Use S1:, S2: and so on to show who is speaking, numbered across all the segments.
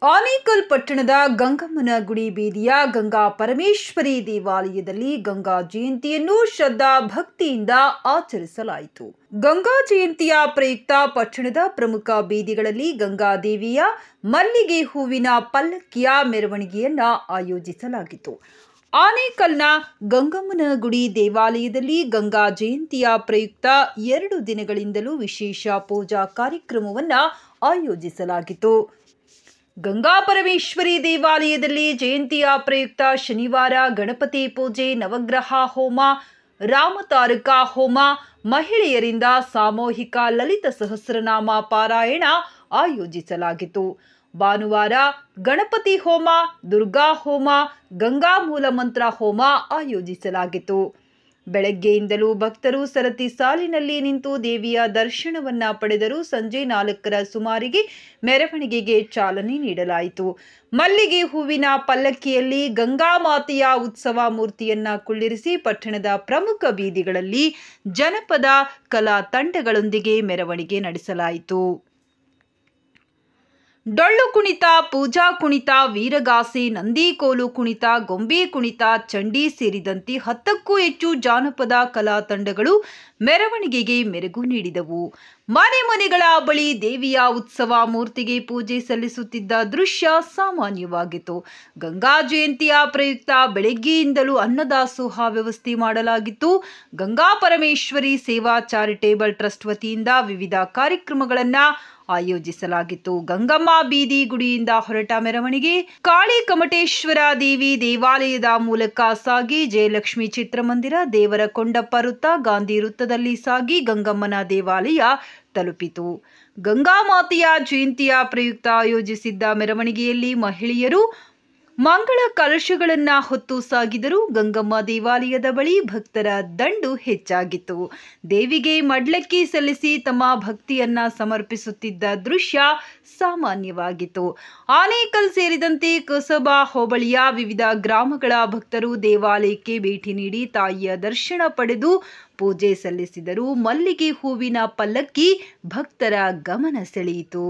S1: ಆನೇಕಲ್ ಪಟ್ಟಣದ ಗಂಗಮ್ಮನ ಗುಡಿ ಬೀದಿಯ ಗಂಗಾ ಪರಮೇಶ್ವರಿ ದೇವಾಲಯದಲ್ಲಿ ಗಂಗಾ ಜಯಂತಿಯನ್ನು ಶ್ರದ್ಧಾ ಭಕ್ತಿಯಿಂದ ಆಚರಿಸಲಾಯಿತು. ಗಂಗಾ ಜಯಂತಿಯ ಪ್ರಯುಕ್ತ ಪಟ್ಟಣದ ಪ್ರಮುಖ ಬೀದಿಗಳಲ್ಲಿ ಗಂಗಾ ದೇವಿಯ ಮಲ್ಲಿಗೆ ಹೂವಿನ ಪಲ್ಲಕ್ಕಿಯ ಮೆರವಣಿಗೆಯನ್ನ ಆಯೋಜಿಸಲಾಗಿತ್ತು. ಆನೇಕಲ್ನ ಗಂಗಮ್ಮನ ಗುಡಿ ದೇವಾಲಯದಲ್ಲಿ ಗಂಗಾ ಜಯಂತಿಯ ಪ್ರಯುಕ್ತ 2 ದಿನಗಳಿಂದಲೂ ವಿಶೇಷ ಪೂಜಾ ಕಾರ್ಯಕ್ರಮವನ್ನು ಆಯೋಜಿಸಲಾಗಿತ್ತು. ಗಂಗಾ ಪರಮೇಶ್ವರಿ ದೇವಾಲಯದಲ್ಲಿ ಜಯಂತಿಯ ಪ್ರಯುಕ್ತ ಶನಿವಾರ ಗಣಪತಿ ಪೂಜೆ, ನವಗ್ರಹ ಹೋಮ, ರಾಮತಾರಕ ಹೋಮ, ಮಹಿಳೆಯರಿಂದ ಸಾಮೂಹಿಕ ಲಲಿತ ಸಹಸ್ರನಾಮ ಪಾರಾಯಣ ಆಯೋಜಿಸಲಾಗಿತ್ತು. ಭಾನುವಾರ ಗಣಪತಿ ಹೋಮ, ದುರ್ಗಾ ಹೋಮ, ಗಂಗಾ ಮೂಲಮಂತ್ರ ಹೋಮ ಆಯೋಜಿಸಲಾಗಿತ್ತು. ಬೆಳಗ್ಗೆಯಿಂದಲೂ ಭಕ್ತರು ಸರತಿ ಸಾಲಿನಲ್ಲಿ ನಿಂತು ದೇವಿಯ ದರ್ಶನವನ್ನ ಪಡೆದರು. ಸಂಜೆ 4ರ ಸುಮಾರಿಗೆ ಮೆರವಣಿಗೆಗೆ ಚಾಲನೆ ನೀಡಲಾಯಿತು. ಮಲ್ಲಿಗೆ ಹೂವಿನ ಪಲ್ಲಕ್ಕಿಯಲ್ಲಿ ಗಂಗಾ ಮಾತೆಯ ಉತ್ಸವ ಮೂರ್ತಿಯನ್ನ ಕುಳ್ಳಿರಿಸಿ ಪಟ್ಟಣದ ಪ್ರಮುಖ ಬೀದಿಗಳಲ್ಲಿ ಜನಪದ ಕಲಾ ತಂಡಗಳೊಂದಿಗೆ ಮೆರವಣಿಗೆ ನಡೆಸಲಾಯಿತು. ಡೊಳ್ಳು ಕುಣಿತ, ಪೂಜಾ ಕುಣಿತ, ವೀರಗಾಸೆ, ನಂದಿ ಕೋಲು ಕುಣಿತ, ಗೊಂಬೆ ಕುಣಿತ, ಚಂಡಿ ಸೇರಿದಂತೆ 10ಕ್ಕೂ ಹೆಚ್ಚು ಜಾನಪದ ಕಲಾ ತಂಡಗಳು ಮೆರವಣಿಗೆಗೆ ಮೆರುಗು ನೀಡಿದವು. ಮನೆ ಮನೆಗಳ ಬಳಿ ದೇವಿಯ ಉತ್ಸವ ಮೂರ್ತಿಗೆ ಪೂಜೆ ಸಲ್ಲಿಸುತ್ತಿದ್ದ ದೃಶ್ಯ ಸಾಮಾನ್ಯವಾಗಿತ್ತು. ಗಂಗಾ ಜಯಂತಿಯ ಪ್ರಯುಕ್ತ ಬೆಳಗ್ಗೆಯಿಂದಲೂ ಅನ್ನದಾಸೋಹ ವ್ಯವಸ್ಥೆ ಮಾಡಲಾಗಿತ್ತು. ಗಂಗಾ ಪರಮೇಶ್ವರಿ ಸೇವಾ ಚಾರಿಟೇಬಲ್ ಟ್ರಸ್ಟ್ ವತಿಯಿಂದ ವಿವಿಧ ಕಾರ್ಯಕ್ರಮಗಳನ್ನು ಆಯೋಜಿಸಲಾಗಿತ್ತು. ಗಂಗಮ್ಮ ಬೀದಿ ಗುಡಿಯಿಂದ ಹೊರಟ ಮೆರವಣಿಗೆ ಕಾಳಿ ಕಮಟೇಶ್ವರ ದೇವಿ ದೇವಾಲಯದ ಮೂಲಕ ಸಾಗಿ ಜಯಲಕ್ಷ್ಮಿ ಚಿತ್ರಮಂದಿರ, ದೇವರ ಕೊಂಡಪ್ಪ ವೃತ್ತ, ಗಾಂಧಿ ವೃತ್ತದಲ್ಲಿ ಸಾಗಿ ಗಂಗಮ್ಮನ ದೇವಾಲಯ ತಲುಪಿತು. ಗಂಗಾ ಮಾತೆಯ ಜಯಂತಿಯ ಪ್ರಯುಕ್ತ ಆಯೋಜಿಸಿದ್ದ ಮೆರವಣಿಗೆಯಲ್ಲಿ ಮಹಿಳೆಯರು ಮಂಗಳ ಕಲಶಗಳನ್ನ ಹೊತ್ತು ಸಾಗಿದರು. ಗಂಗಮ್ಮ ದೇವಾಲಯದ ಬಳಿ ಭಕ್ತರ ದಂಡು ಹೆಚ್ಚಾಗಿತ್ತು. ದೇವಿಗೆ ಮಡ್ಲಕ್ಕಿ ಸಲ್ಲಿಸಿ ತಮ್ಮ ಭಕ್ತಿಯನ್ನ ಸಮರ್ಪಿಸುತ್ತಿದ್ದ ದೃಶ್ಯ ಸಾಮಾನ್ಯವಾಗಿತ್ತು. ಆನೇಕಲ್ ಸೇರಿದಂತೆ ಕಸಬಾ ಹೋಬಳಿಯ ವಿವಿಧ ಗ್ರಾಮಗಳ ಭಕ್ತರು ದೇವಾಲಯಕ್ಕೆ ಭೇಟಿ ನೀಡಿ ತಾಯಿಯ ದರ್ಶನ ಪಡೆದು ಪೂಜೆ ಸಲ್ಲಿಸಿದರು. ಮಲ್ಲಿಗೆ ಹೂವಿನ ಪಲ್ಲಕ್ಕಿ ಭಕ್ತರ ಗಮನ ಸೆಳೆಯಿತು.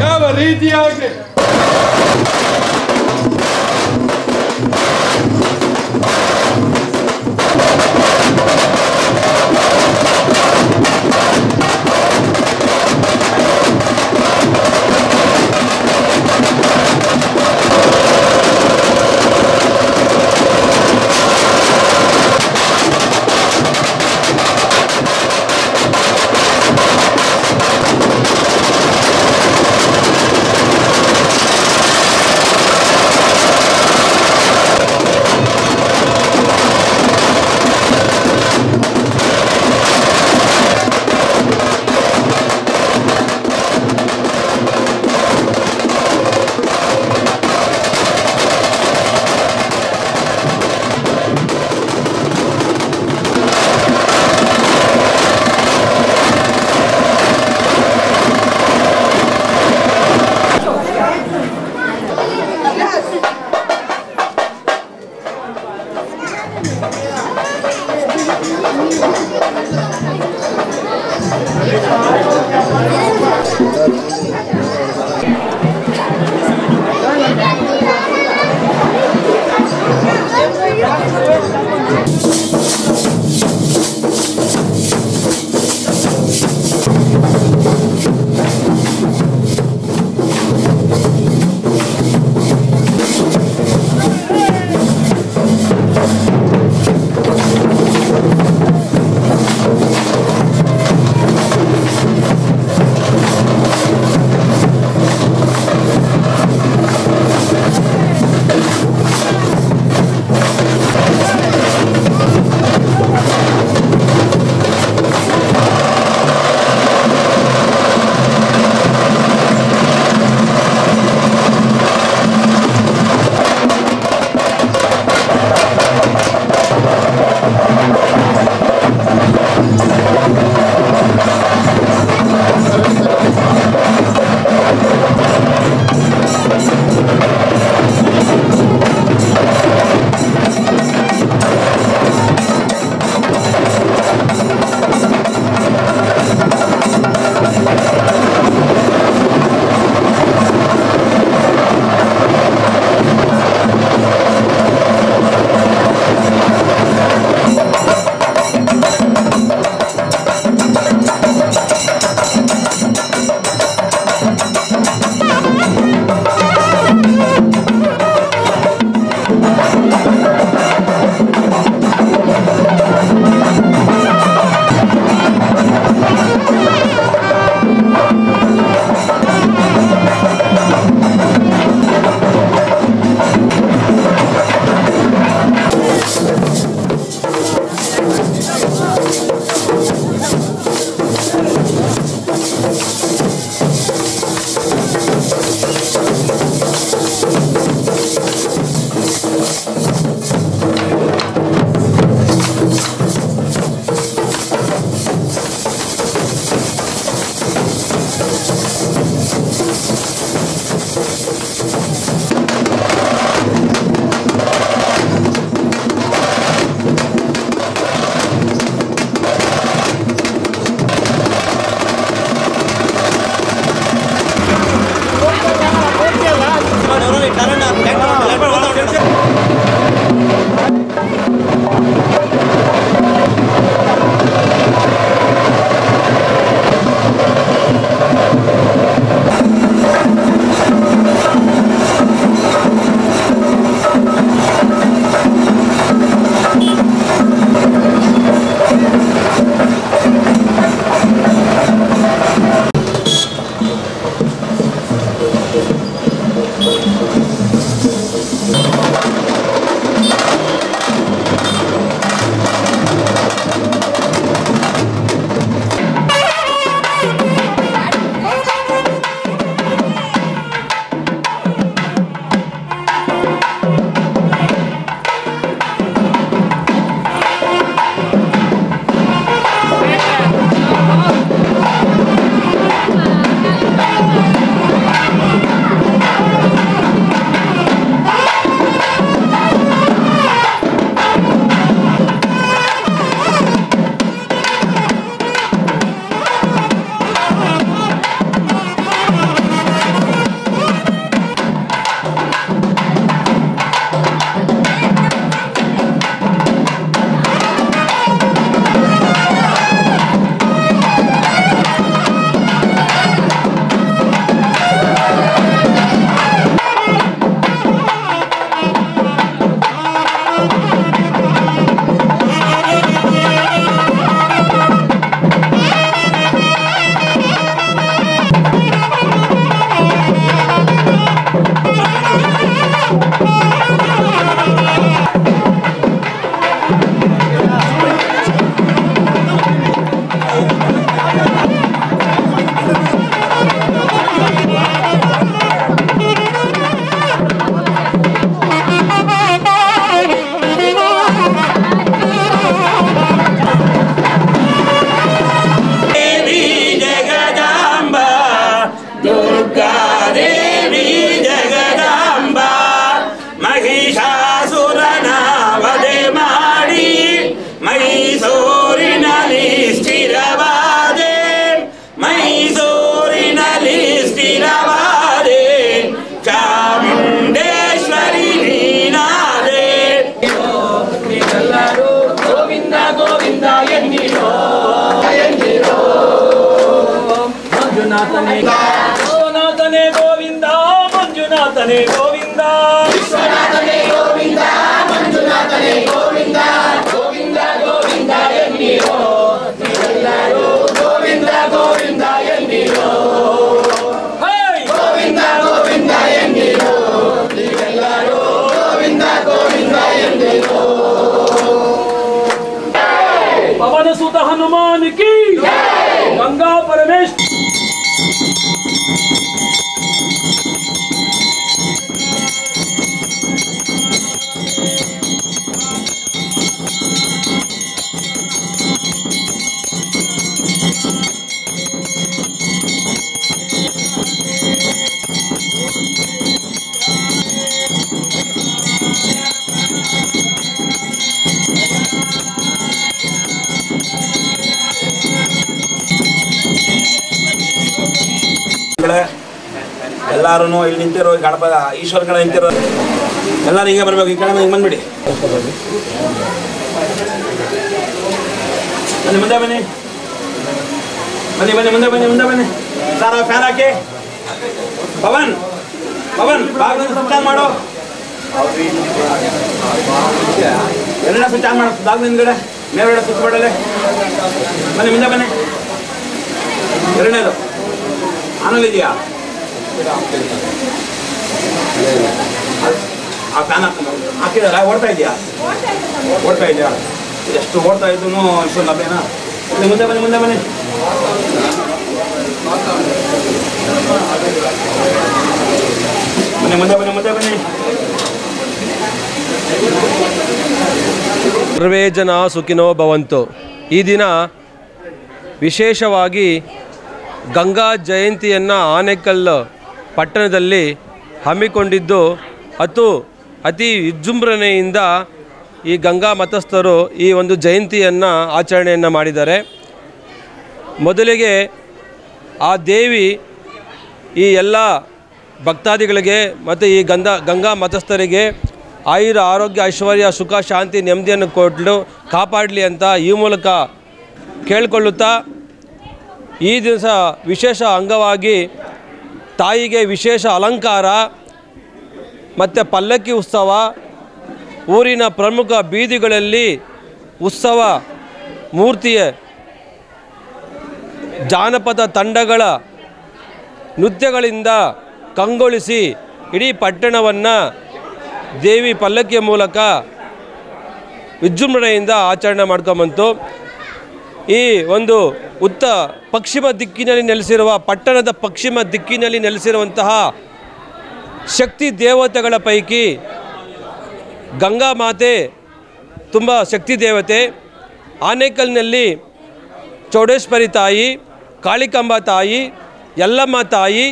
S2: ಯಾವ ರೀತಿಯಾಗಿ ಮೈಸೂರಿನಲ್ಲಿ ಸ್ಥಿರವಾದೆ, ಮೈಸೂರಿನಲ್ಲಿ ಸ್ಥಿರವಾದೆ, ಚಾಮುಂಡೇಶ್ವರಿ ನೀನಾದೆ. ನೀವೆಲ್ಲರೂ ಗೋವಿಂದ ಗೋವಿಂದ ಎನ್ನಿರೋ ಎನ್ನಿರೋ. ಮಂಜುನಾಥನೇ ವಿಶ್ವನಾಥನೇ ಗೋವಿಂದ, ಮಂಜುನಾಥನೇ ಗೋವಿಂದ, ವಿಶ್ವನಾಥನೇ ಗೋವಿಂದ, ಮಂಜುನಾಥನೇ ಗೋವಿಂದ, ಗೋವಿಂದ ಗೋವಿಂದ ಎನ್ನಿರೋ. ನೀವೆಲ್ಲರೂ ಗೋವಿಂದ ಗೋವಿಂದ ಎನ್ನಿರೋ, ಗೋವಿಂದ ಗೋವಿಂದ ಎನ್ನಿರೋ. ನೀವೆಲ್ಲರೂ ಗೋವಿಂದ ಗೋವಿಂದ ಎನ್ನಿರೋ. ಪವನ ಸುತ ಹನುಮಾನ್ ಕಿ ಗಂಗಾ ಪರಮೇಶ್. ಎಲ್ಲರೂ ಇಲ್ಲಿ ನಿಂತಿರೋ ಗಣಪ ಈಶ್ವರಗಳ ನಿಂತಿರೋ ಎಲ್ಲರೂ ಹಿಂಗೆ ಬರ್ಬೇಕು. ಈ ಕಡೆ ಹಿಂಗೆ ಬಂದ್ಬಿಡಿ. ಬನ್ನಿ ಮುಂದೆ ಬನ್ನಿ, ಬನ್ನಿ ಬನ್ನಿ ಮುಂದೆ ಬನ್ನಿ, ಮುಂದೆ ಬನ್ನಿ. ಸರ್ ಫ್ಯಾನ್ ಹಾಕಿ. ಪವನ್ ಪವನ್ ಬಾಗಿಲು ಸ್ವಿಚ್ ಆನ್ ಮಾಡು. ಎರಡನೇ ಸ್ವಿಚ್ ಆನ್ ಮಾಡು. ಬಾಗಿಲು ಹಿಂದ್ಗಡೆ ಮೇಲ್ಗಡೆ ಸ್ವಿಚ್ ಮಾಡಲೆ. ಬನ್ನಿ ಮುಂದೆ ಬನ್ನಿ. ಎರಡನೇದು ಆನಲ್ಲಿ ಇದೆಯಾ? ಆ ಫ್ಯಾನ್ ಹಾಕಿದಾರ? ಓಡ್ತಾ ಇದೆಯಾ? ಓಡ್ತಾ ಇದೆಯಾ? ಎಷ್ಟು ಓಡ್ತಾ ಇದ್ದು ಇಷ್ಟೊಂದು ಲಭ್ಯನಾ? ಮುಂದೆ ಬನ್ನಿ, ಮುಂದೆ ಬನ್ನಿ. ಬನ್ನಿ ಮುಂದೆ ಬನ್ನಿ, ಮುಂದೆ ಬನ್ನಿ.
S3: ಸರ್ವೇ ಜನ ಸುಖಿನೋ ಭವಂತು. ಈ ದಿನ ವಿಶೇಷವಾಗಿ ಗಂಗಾ ಜಯಂತಿಯನ್ನು ಆನೇಕಲ್ ಪಟ್ಟಣದಲ್ಲಿ ಹಮ್ಮಿಕೊಂಡಿದ್ದು ಅತಿ ವಿಜೃಂಭಣೆಯಿಂದ ಈ ಗಂಗಾ ಮತಸ್ಥರು ಈ ಒಂದು ಜಯಂತಿಯನ್ನು ಆಚರಣೆಯನ್ನು ಮಾಡಿದ್ದಾರೆ. ಮೊದಲಿಗೆ ಆ ದೇವಿ ಈ ಎಲ್ಲ ಭಕ್ತಾದಿಗಳಿಗೆ ಮತ್ತು ಈ ಗಂಗಾ ಮತಸ್ಥರಿಗೆ ಆಯುರ ಆರೋಗ್ಯ ಐಶ್ವರ್ಯ ಸುಖ ಶಾಂತಿ ನೆಮ್ಮದಿಯನ್ನು ಕೊಟ್ಟು ಕಾಪಾಡಲಿ ಅಂತ ಈ ಮೂಲಕ ಕೇಳಿಕೊಳ್ಳುತ್ತಾ, ಈ ದಿವಸ ವಿಶೇಷ ಅಂಗವಾಗಿ ತಾಯಿಗೆ ವಿಶೇಷ ಅಲಂಕಾರ ಮತ್ತು ಪಲ್ಲಕ್ಕಿ ಉತ್ಸವ, ಊರಿನ ಪ್ರಮುಖ ಬೀದಿಗಳಲ್ಲಿ ಉತ್ಸವ ಮೂರ್ತಿಯ ಜಾನಪದ ತಂಡಗಳ ನೃತ್ಯಗಳಿಂದ ಕಂಗೊಳಿಸಿ ಇಡೀ ಪಟ್ಟಣವನ್ನು ದೇವಿ ಪಲ್ಲಕ್ಕಿಯ ಮೂಲಕ ವಿಜೃಂಭಣೆಯಿಂದ ಆಚರಣೆ ಮಾಡ್ಕೊಂಬಂತು. ಈ ಒಂದು ಪಶ್ಚಿಮ ದಿಕ್ಕಿನಲ್ಲಿ ನೆಲೆಸಿರುವ ಪಟ್ಟಣದ ಪಶ್ಚಿಮ ದಿಕ್ಕಿನಲ್ಲಿ ನೆಲೆಸಿರುವಂತಹ ಶಕ್ತಿ ದೇವತೆಗಳ ಪೈಕಿ ಗಂಗಾ ಮಾತೆ ತುಂಬ ಶಕ್ತಿ ದೇವತೆ. ಆನೇಕಲ್ನಲ್ಲಿ ಚೌಡೇಶ್ವರಿ ತಾಯಿ, ಕಾಳಿಕಾಂಬಾ ತಾಯಿ, ಯಲ್ಲಮ್ಮ ತಾಯಿ,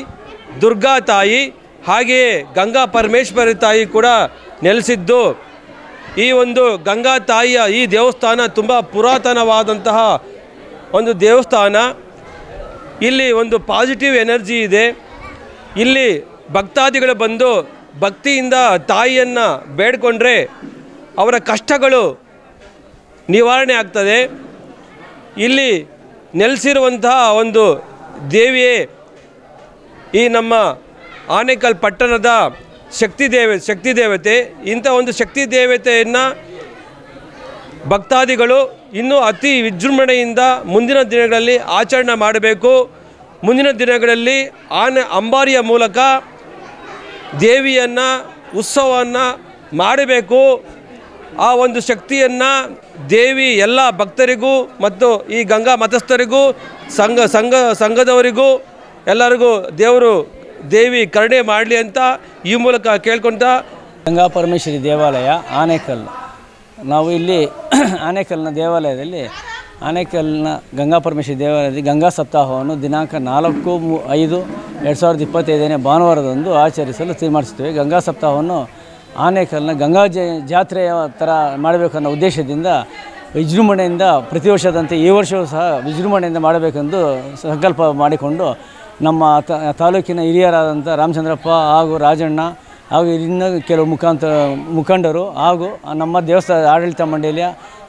S3: ದುರ್ಗಾ ತಾಯಿ, ಹಾಗೆಯೇ ಗಂಗಾ ಪರಮೇಶ್ವರಿ ತಾಯಿ ಕೂಡ ನೆಲೆಸಿದ್ದು. ಈ ಒಂದು ಗಂಗಾ ತಾಯಿಯ ಈ ದೇವಸ್ಥಾನ ತುಂಬ ಪುರಾತನವಾದಂತಹ ಒಂದು ದೇವಸ್ಥಾನ. ಇಲ್ಲಿ ಒಂದು ಪಾಸಿಟಿವ್ ಎನರ್ಜಿ ಇದೆ. ಇಲ್ಲಿ ಭಕ್ತಾದಿಗಳು ಬಂದು ಭಕ್ತಿಯಿಂದ ತಾಯಿಯನ್ನು ಬೇಡಿಕೊಂಡ್ರೆ ಅವರ ಕಷ್ಟಗಳು ನಿವಾರಣೆ ಆಗ್ತದೆ. ಇಲ್ಲಿ ನೆಲೆಸಿರುವಂತಹ ಒಂದು ದೇವಿಯೇ ಈ ನಮ್ಮ ಆನೇಕಲ್ ಪಟ್ಟಣದ ಶಕ್ತಿ ದೇವತೆ. ಇಂಥ ಒಂದು ಶಕ್ತಿ ದೇವತೆಯನ್ನು ಭಕ್ತಾದಿಗಳು ಇನ್ನೂ ಅತಿ ವಿಜೃಂಭಣೆಯಿಂದ ಮುಂದಿನ ದಿನಗಳಲ್ಲಿ ಆಚರಣೆ ಮಾಡಬೇಕು. ಮುಂದಿನ ದಿನಗಳಲ್ಲಿ ಅಂಬಾರಿಯ ಮೂಲಕ ದೇವಿಯನ್ನು ಉತ್ಸವವನ್ನು ಮಾಡಬೇಕು. ಆ ಒಂದು ಶಕ್ತಿಯನ್ನು ದೇವಿ ಎಲ್ಲ ಭಕ್ತರಿಗೂ ಮತ್ತು ಈ ಗಂಗಾ ಮತಸ್ಥರಿಗೂ ಸಂಘದವರಿಗೂ ಎಲ್ಲರಿಗೂ ದೇವಿ ಕರುಣೆ ಮಾಡಲಿ ಅಂತ ಈ ಮೂಲಕ ಕೇಳ್ಕೊಂತ
S4: ಗಂಗಾ ಪರಮೇಶ್ವರಿ ದೇವಾಲಯ ಆನೇಕಲ್. ನಾವು ಇಲ್ಲಿ ಆನೇಕಲ್ನ ದೇವಾಲಯದಲ್ಲಿ ಆನೇಕಲ್ನ ಗಂಗಾ ಪರಮೇಶ್ವರಿ ದೇವಾಲಯದಲ್ಲಿ ಗಂಗಾ ಸಪ್ತಾಹವನ್ನು ದಿನಾಂಕ 4/5/2025 ಭಾನುವಾರದಂದು ಆಚರಿಸಲು ತೀರ್ಮಾನಿಸುತ್ತೇವೆ. ಗಂಗಾ ಸಪ್ತಾಹವನ್ನು ಆನೇಕಲ್ನ ಗಂಗಾ ಜಾತ್ರೆಯ ಥರ ಮಾಡಬೇಕನ್ನೋ ಉದ್ದೇಶದಿಂದ ವಿಜೃಂಭಣೆಯಿಂದ ಪ್ರತಿ ವರ್ಷದಂತೆ ಈ ವರ್ಷವೂ ಸಹ ವಿಜೃಂಭಣೆಯಿಂದ ಮಾಡಬೇಕೆಂದು ಸಂಕಲ್ಪ ಮಾಡಿಕೊಂಡು ನಮ್ಮ ತಾಲೂಕಿನ ಹಿರಿಯರಾದಂಥ ರಾಮಚಂದ್ರಪ್ಪ ಹಾಗೂ ರಾಜಣ್ಣ ಹಾಗೂ ಇನ್ನು ಕೆಲವು ಮುಖಂಡರು ಹಾಗೂ ನಮ್ಮ ದೇವಸ್ಥಾನದ ಆಡಳಿತ ಮಂಡಳಿಯ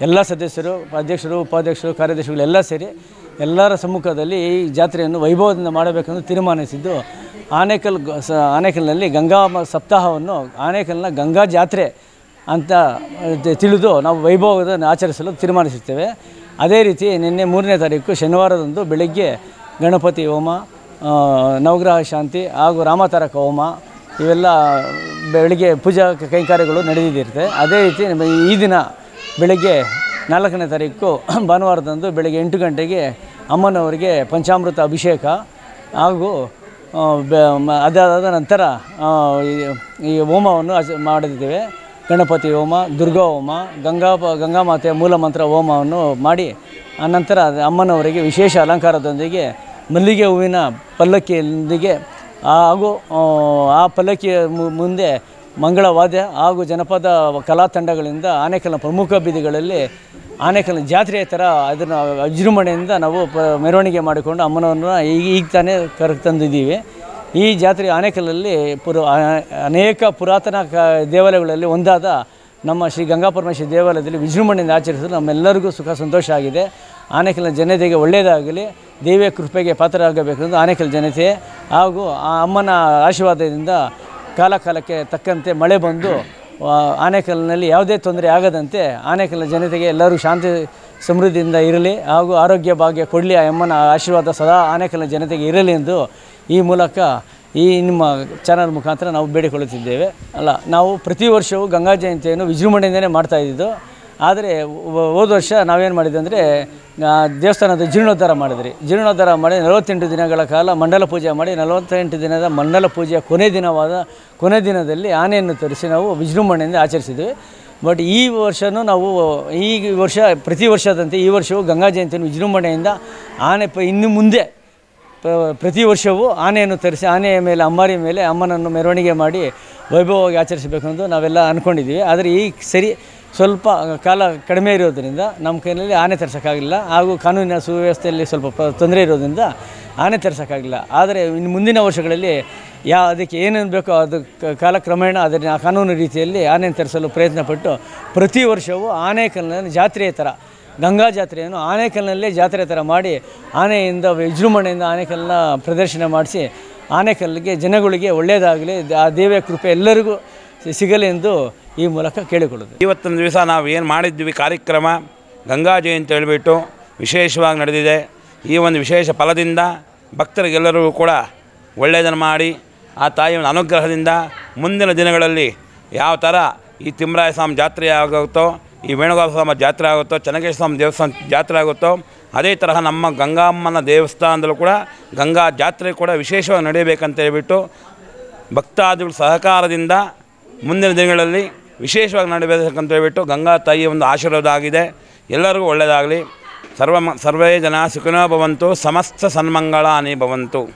S4: ಎಲ್ಲ ಸದಸ್ಯರು, ಅಧ್ಯಕ್ಷರು, ಉಪಾಧ್ಯಕ್ಷರು, ಕಾರ್ಯದರ್ಶಿಗಳು ಎಲ್ಲ ಸೇರಿ ಎಲ್ಲರ ಸಮ್ಮುಖದಲ್ಲಿ ಈ ಜಾತ್ರೆಯನ್ನು ವೈಭವದಿಂದ ಮಾಡಬೇಕೆಂದು ತೀರ್ಮಾನಿಸಿದ್ದು, ಆನೇಕಲ್ನಲ್ಲಿ ಗಂಗಾ ಸಪ್ತಾಹವನ್ನು ಆನೇಕಲ್ನ ಗಂಗಾ ಜಾತ್ರೆ ಅಂತ ತಿಳಿದು ನಾವು ವೈಭವವನ್ನು ಆಚರಿಸಲು ತೀರ್ಮಾನಿಸುತ್ತೇವೆ. ಅದೇ ರೀತಿ ನಿನ್ನೆ 3ನೇ ತಾರೀಕು ಶನಿವಾರದಂದು ಬೆಳಗ್ಗೆ ಗಣಪತಿ ಹೋಮ, ನವಗ್ರಹ ಶಾಂತಿ ಹಾಗೂ ರಾಮತಾರಕ ಹೋಮ ಇವೆಲ್ಲ ಬೆಳಗ್ಗೆ ಪೂಜಾ ಕೈಂಕರ್ಯಗಳು ನಡೆದಿರುತ್ತೆ. ಅದೇ ರೀತಿ ಈ ದಿನ ಬೆಳಗ್ಗೆ 4ನೇ ತಾರೀಕು ಭಾನುವಾರದಂದು ಬೆಳಗ್ಗೆ 8 ಗಂಟೆಗೆ ಅಮ್ಮನವರಿಗೆ ಪಂಚಾಮೃತ ಅಭಿಷೇಕ ಹಾಗೂ ಅದಾದ ನಂತರ ಈ ಹೋಮವನ್ನು ಮಾಡಿದ್ದೇವೆ. ಗಣಪತಿ ಹೋಮ, ದುರ್ಗಾ ಹೋಮ, ಗಂಗಾಮಾತೆಯ ಮೂಲ ಮಂತ್ರ ಹೋಮವನ್ನು ಮಾಡಿ ಆನಂತರ ಅಮ್ಮನವರಿಗೆ ವಿಶೇಷ ಅಲಂಕಾರದೊಂದಿಗೆ ಮಲ್ಲಿಗೆ ಹೂವಿನ ಪಲ್ಲಕ್ಕಿಯೊಂದಿಗೆ ಹಾಗೂ ಆ ಪಲ್ಲಕ್ಕಿಯ ಮುಂದೆ ಮಂಗಳವಾದ್ಯ ಹಾಗೂ ಜನಪದ ಕಲಾ ತಂಡಗಳಿಂದ ಆನೇಕಲ್ನ ಪ್ರಮುಖ ಬೀದಿಗಳಲ್ಲಿ ಆನೇಕಲ್ನ ಜಾತ್ರೆಯ ಥರ ಅದನ್ನು ವಿಜೃಂಭಣೆಯಿಂದ ನಾವು ಮೆರವಣಿಗೆ ಮಾಡಿಕೊಂಡು ಅಮ್ಮನವ್ರನ್ನ ಈಗ ತಾನೇ ತಂದಿದ್ದೀವಿ. ಈ ಜಾತ್ರೆ ಆನೇಕಲ್ಲಲ್ಲಿ ಅನೇಕ ಪುರಾತನ ದೇವಾಲಯಗಳಲ್ಲಿ ಒಂದಾದ ನಮ್ಮ ಶ್ರೀ ಗಂಗಾಪರಮೇಶ್ವರಿ ದೇವಾಲಯದಲ್ಲಿ ವಿಜೃಂಭಣೆಯಿಂದ ಆಚರಿಸಲು ನಮ್ಮೆಲ್ಲರಿಗೂ ಸುಖ ಸಂತೋಷ ಆಗಿದೆ. ಆನೇಕಲ್ನ ಜನತೆಗೆ ಒಳ್ಳೆಯದಾಗಲಿ, ದೇವಿಯ ಕೃಪೆಗೆ ಪಾತ್ರರಾಗಬೇಕೆಂದು ಆನೇಕಲ್ ಜನತೆ ಹಾಗೂ ಆ ಅಮ್ಮನ ಆಶೀರ್ವಾದದಿಂದ ಕಾಲಕ್ಕೆ ತಕ್ಕಂತೆ ಮಳೆ ಬಂದು ಆನೇಕಲ್ನಲ್ಲಿ ಯಾವುದೇ ತೊಂದರೆ ಆಗದಂತೆ ಆನೇಕಲ್ನ ಜನತೆಗೆ ಎಲ್ಲರೂ ಶಾಂತಿ ಸಮೃದ್ಧಿಯಿಂದ ಇರಲಿ ಹಾಗೂ ಆರೋಗ್ಯ ಭಾಗ್ಯ ಕೊಡಲಿ, ಆ ಅಮ್ಮನ ಆಶೀರ್ವಾದ ಸದಾ ಆನೇಕಲ್ನ ಜನತೆಗೆ ಇರಲಿ ಎಂದು ಈ ಮೂಲಕ ಈ ನಿಮ್ಮ ಚಾನಲ್ ಮುಖಾಂತರ ನಾವು ಬೇಡಿಕೊಳ್ಳುತ್ತಿದ್ದೇವೆ. ನಾವು ಪ್ರತಿ ವರ್ಷವೂ ಗಂಗಾ ಜಯಂತಿಯನ್ನು ವಿಜೃಂಭಣೆಯಿಂದಲೇ ಮಾಡ್ತಾಯಿದ್ದು. ಆದರೆ ಹೋದ ವರ್ಷ ನಾವೇನು ಮಾಡಿದ್ವಿ ಅಂದರೆ ದೇವಸ್ಥಾನದ ಜೀರ್ಣೋದ್ಧಾರ ಮಾಡಿದ್ರಿ. ಜೀರ್ಣೋದ್ಧಾರ ಮಾಡಿ 48 ದಿನಗಳ ಕಾಲ ಮಂಡಲ ಪೂಜೆ ಮಾಡಿ 48 ದಿನದ ಮಂಡಲ ಪೂಜೆಯ ಕೊನೆ ದಿನದಲ್ಲಿ ಆನೆಯನ್ನು ತರಿಸಿ ನಾವು ವಿಜೃಂಭಣೆಯಿಂದ ಆಚರಿಸಿದ್ವಿ. ಬಟ್ ಈ ವರ್ಷವೂ ನಾವು ಈ ವರ್ಷ ಪ್ರತಿ ವರ್ಷದಂತೆ ಈ ವರ್ಷವೂ ಗಂಗಾ ಜಯಂತಿಯನ್ನು ವಿಜೃಂಭಣೆಯಿಂದ ಇನ್ನು ಮುಂದೆ ಪ್ರತಿ ವರ್ಷವೂ ಆನೆಯನ್ನು ತರಿಸಿ ಆನೆಯ ಮೇಲೆ ಅಂಬಾರಿ ಮೇಲೆ ಅಮ್ಮನನ್ನು ಮೆರವಣಿಗೆ ಮಾಡಿ ವೈಭವವಾಗಿ ಆಚರಿಸಬೇಕೆಂದು ನಾವೆಲ್ಲ ಅಂದ್ಕೊಂಡಿದ್ದೀವಿ. ಆದರೆ ಈ ಸರಿ ಸ್ವಲ್ಪ ಕಾಲ ಕಡಿಮೆ ಇರೋದರಿಂದ ನಮ್ಮ ಕೈಯಲ್ಲಿ ಆನೆ ತರಿಸೋಕ್ಕಾಗಲಿಲ್ಲ ಹಾಗೂ ಕಾನೂನಿನ ಸುವ್ಯವಸ್ಥೆಯಲ್ಲಿ ಸ್ವಲ್ಪ ತೊಂದರೆ ಇರೋದರಿಂದ ಆನೆ ತರಿಸೋಕ್ಕಾಗಲಿಲ್ಲ. ಆದರೆ ಇನ್ನು ಮುಂದಿನ ವರ್ಷಗಳಲ್ಲಿ ಅದಕ್ಕೆ ಏನೇನು ಬೇಕೋ ಅದು ಕಾಲಕ್ರಮೇಣ ಅದನ್ನು ಕಾನೂನು ರೀತಿಯಲ್ಲಿ ಆನೆಯನ್ನು ತರಿಸಲು ಪ್ರಯತ್ನಪಟ್ಟು ಪ್ರತಿ ವರ್ಷವೂ ಆನೇಕಲ್ನಲ್ಲಿ ಜಾತ್ರೆಯ ಥರ ಗಂಗಾ ಜಾತ್ರೆಯನ್ನು ಆನೇಕಲ್ನಲ್ಲೇ ಜಾತ್ರೆ ಥರ ಮಾಡಿ ಆನೆಯಿಂದ ವಿಜೃಂಭಣೆಯಿಂದ ಆನೇಕಲ್ನ ಪ್ರದರ್ಶನ ಮಾಡಿಸಿ ಆನೇಕಲ್ಗೆ ಜನಗಳಿಗೆ ಒಳ್ಳೆಯದಾಗಲಿ, ಆ ದೇವಿಯ ಕೃಪೆ ಎಲ್ಲರಿಗೂ ಸಿಗಲಿ ಎಂದು ಈ ಮೂಲಕ ಕೇಳಿಕೊಳ್ಳೋದು.
S2: ಇವತ್ತಿನ ದಿವಸ ನಾವು ಏನು ಮಾಡಿದ್ವಿ ಕಾರ್ಯಕ್ರಮ ಗಂಗಾ ಜಯಂತಿ ಹೇಳಿಬಿಟ್ಟು ವಿಶೇಷವಾಗಿ ನಡೆದಿದೆ. ಈ ಒಂದು ವಿಶೇಷ ಫಲದಿಂದ ಭಕ್ತರಿಗೆಲ್ಲರಿಗೂ ಕೂಡ ಒಳ್ಳೆಯದನ್ನು ಮಾಡಿ ಆ ತಾಯಿಯ ಒಂದು ಅನುಗ್ರಹದಿಂದ ಮುಂದಿನ ದಿನಗಳಲ್ಲಿ ಯಾವ ಥರ ಈ ತಿಮ್ಮರಾಯ ಸ್ವಾಮಿ ಜಾತ್ರೆ ಆಗುತ್ತೋ, ಈ ವೇಣುಗೋಪಾಲ ಸ್ವಾಮಿ ಜಾತ್ರೆ ಆಗುತ್ತೋ, ಚೆನ್ನಕೇಶ್ವರ ಸ್ವಾಮಿ ದೇವಸ್ಥಾನ ಜಾತ್ರೆ ಆಗುತ್ತೋ, ಅದೇ ತರಹ ನಮ್ಮ ಗಂಗಾಮ್ಮನ ದೇವಸ್ಥಾನದಲ್ಲೂ ಕೂಡ ಗಂಗಾ ಜಾತ್ರೆ ಕೂಡ ವಿಶೇಷವಾಗಿ ನಡೆಯಬೇಕಂತ ಹೇಳ್ಬಿಟ್ಟು ಭಕ್ತಾದಿಗಳ ಸಹಕಾರದಿಂದ ಮುಂದಿನ ದಿನಗಳಲ್ಲಿ ವಿಶೇಷವಾಗಿ ನಡೆಯಬೇಕಂತ ಹೇಳ್ಬಿಟ್ಟು ಗಂಗಾ ತಾಯಿಯ ಒಂದು ಆಶೀರ್ವಾದ ಆಗಿದೆ. ಎಲ್ಲರಿಗೂ ಒಳ್ಳೆಯದಾಗಲಿ. ಸರ್ವೇ ಜನ ಸುಖಿನೋ ಭವಂತು, ಸಮಸ್ತ ಸನ್ಮಂಗಳಾನಿ ಭವಂತು.